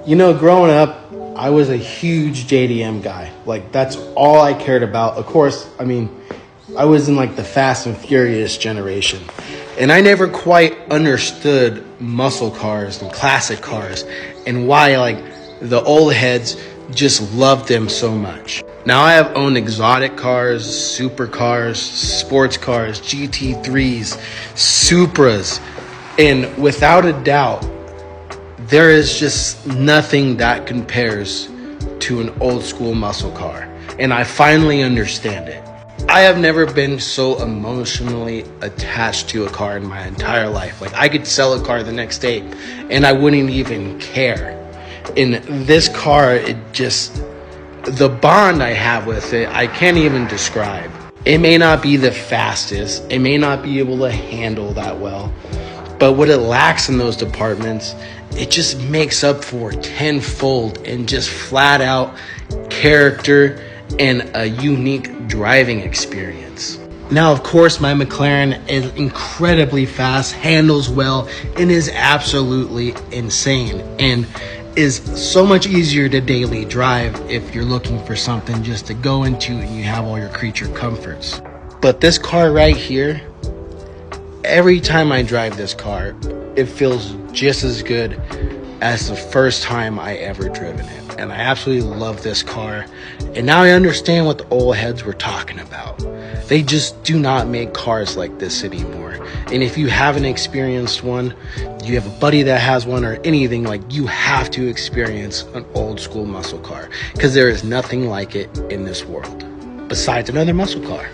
Growing up, I was a huge JDM guy. Like, that's all I cared about. Of course, I was in like the Fast and Furious generation. And I never quite understood muscle cars and classic cars and why like the old heads just loved them so much. Now I have owned exotic cars, supercars, sports cars, GT3s, Supras, and without a doubt, there is just nothing that compares to an old school muscle car. And I finally understand it. I have never been so emotionally attached to a car in my entire life. Like, I could sell a car the next day and I wouldn't even care. In this car, the bond I have with it, I can't even describe. It may not be the fastest, it may not be able to handle that well, but what it lacks in those departments, it just makes up for tenfold in just flat out character and a unique driving experience. Now, of course, my McLaren is incredibly fast, handles well, and is absolutely insane, and is so much easier to daily drive if you're looking for something just to go into and you have all your creature comforts. But this car right here, every time I drive this car, it feels just as good as the first time I ever driven it. And I absolutely love this car. And now I understand what the old heads were talking about. They just do not make cars like this anymore. And if you haven't experienced one, you have a buddy that has one or anything, like, you have to experience an old school muscle car, because there is nothing like it in this world besides another muscle car.